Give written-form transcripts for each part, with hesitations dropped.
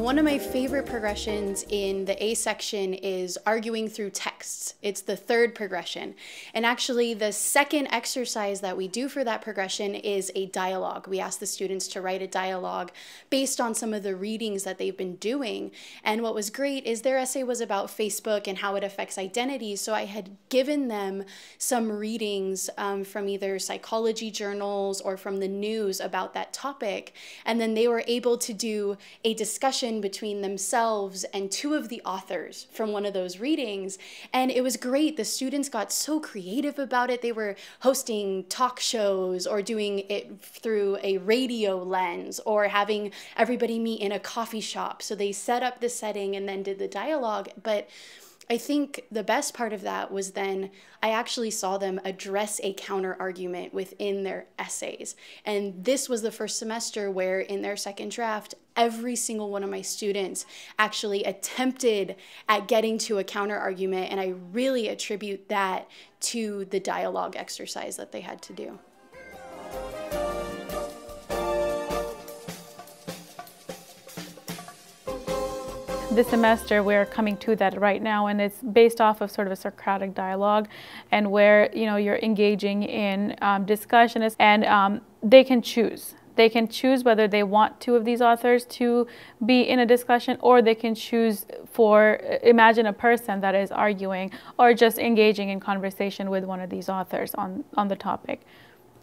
One of my favorite progressions in the A section is arguing through texts. It's the third progression. And actually the second exercise that we do for that progression is a dialogue. We ask the students to write a dialogue based on some of the readings that they've been doing. And what was great is their essay was about Facebook and how it affects identity. So I had given them some readings from either psychology journals or from the news about that topic. And then they were able to do a discussion between themselves and two of the authors from one of those readings. And it was great. The students got so creative about it. They were hosting talk shows or doing it through a radio lens or having everybody meet in a coffee shop. So they set up the setting and then did the dialogue. But I think the best part of that was then I actually saw them address a counter argument within their essays. And this was the first semester where in their second draft, every single one of my students actually attempted at getting to a counter argument. And I really attribute that to the dialogue exercise that they had to do. This semester we're coming to that right now, and it's based off of sort of a Socratic dialogue, and where you're engaging in discussion, and they can choose. They can choose whether they want two of these authors to be in a discussion, or they can choose imagine a person that is arguing or just engaging in conversation with one of these authors on the topic.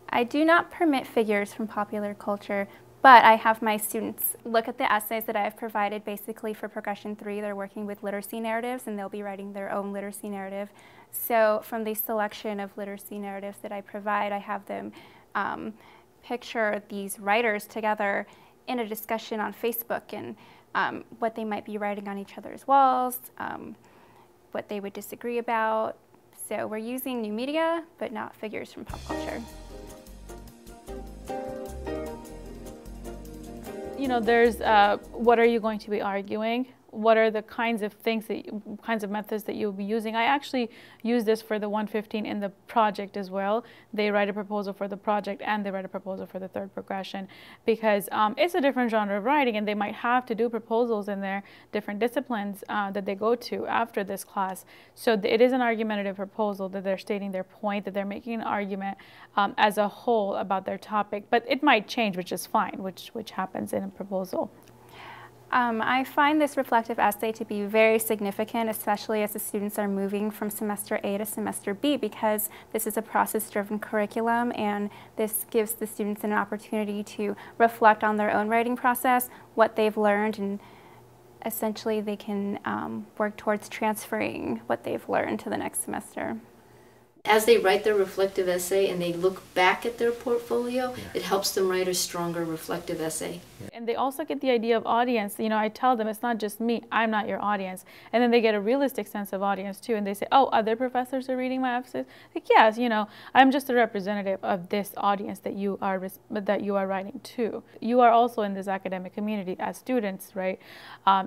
I do not permit figures from popular culture, but I have my students look at the essays that I've provided basically for Progression 3. They're working with literacy narratives, and they'll be writing their own literacy narrative. So from the selection of literacy narratives that I provide, I have them picture these writers together in a discussion on Facebook, and what they might be writing on each other's walls, what they would disagree about. So we're using new media, but not figures from pop culture. There's what are you going to be arguing? What are the kinds of methods that you'll be using? I actually use this for the 115 in the project as well. They write a proposal for the project and they write a proposal for the third progression, because it's a different genre of writing, and they might have to do proposals in their different disciplines that they go to after this class. So it is an argumentative proposal that they're stating their point, that they're making an argument as a whole about their topic, but it might change, which is fine, which happens in a proposal. I find this reflective essay to be very significant, especially as the students are moving from semester A to semester B, because this is a process-driven curriculum, and this gives the students an opportunity to reflect on their own writing process, what they've learned, and essentially they can work towards transferring what they've learned to the next semester. As they write their reflective essay and they look back at their portfolio, it helps them write a stronger reflective essay. And they also get the idea of audience. I tell them it's not just me, I'm not your audience. And then they get a realistic sense of audience too, and they say, oh, other professors are reading my essays? Like, yes, I'm just a representative of this audience that you are writing to. You are also in this academic community as students, right?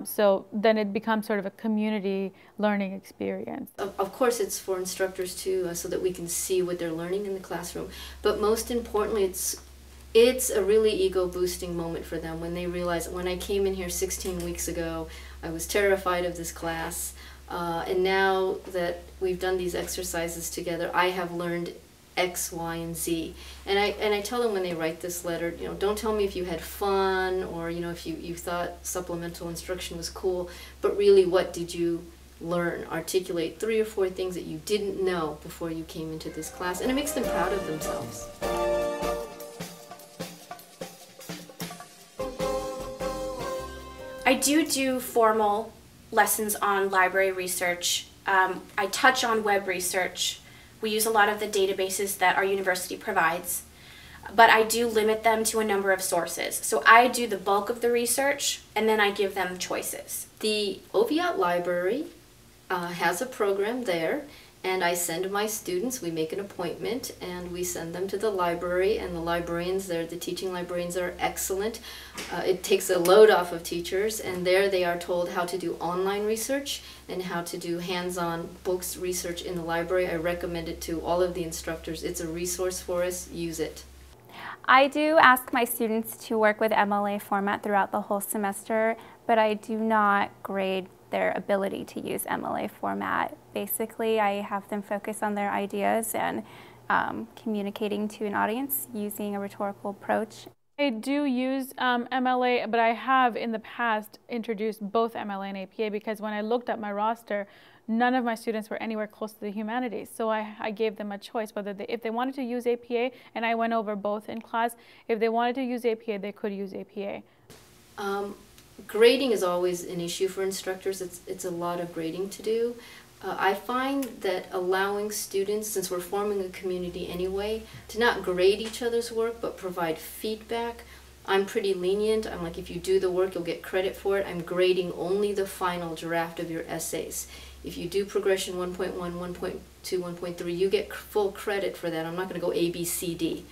So then it becomes sort of a community learning experience. Of course, it's for instructors too, so that we can see what they're learning in the classroom. But most importantly, it's a really ego-boosting moment for them when they realize, when I came in here 16 weeks ago, I was terrified of this class, and now that we've done these exercises together, I have learned X, Y, and Z. And I tell them when they write this letter, don't tell me if you had fun or if you thought supplemental instruction was cool, but really, what did you learn? Articulate 3 or 4 things that you didn't know before you came into this class, and it makes them proud of themselves. I do formal lessons on library research. I touch on web research. We use a lot of the databases that our university provides, but I do limit them to a number of sources. So I do the bulk of the research, and then I give them choices. The Oviatt Library has a program there, and I send my students, we make an appointment, and we send them to the library, and the librarians there, the teaching librarians, are excellent. It takes a load off of teachers, and there they are told how to do online research and how to do hands-on books research in the library. I recommend it to all of the instructors. It's a resource for us. Use it. I do ask my students to work with MLA format throughout the whole semester, but I do not grade their ability to use MLA format. Basically, I have them focus on their ideas and communicating to an audience using a rhetorical approach. I do use MLA, but I have in the past introduced both MLA and APA because when I looked at my roster, none of my students were anywhere close to the humanities. So I gave them a choice whether if they wanted to use APA, and I went over both in class. If they wanted to use APA, they could use APA. Grading is always an issue for instructors. It's a lot of grading to do. I find that allowing students, since we're forming a community anyway, to not grade each other's work but provide feedback. I'm pretty lenient. I'm like, if you do the work, you'll get credit for it. I'm grading only the final draft of your essays. If you do progression 1.1, 1.2, 1.3, you get full credit for that. I'm not going to go A, B, C, D.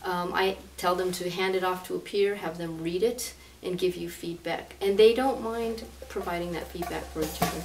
I tell them to hand it off to a peer, have them read it, and give you feedback. And they don't mind providing that feedback for each other.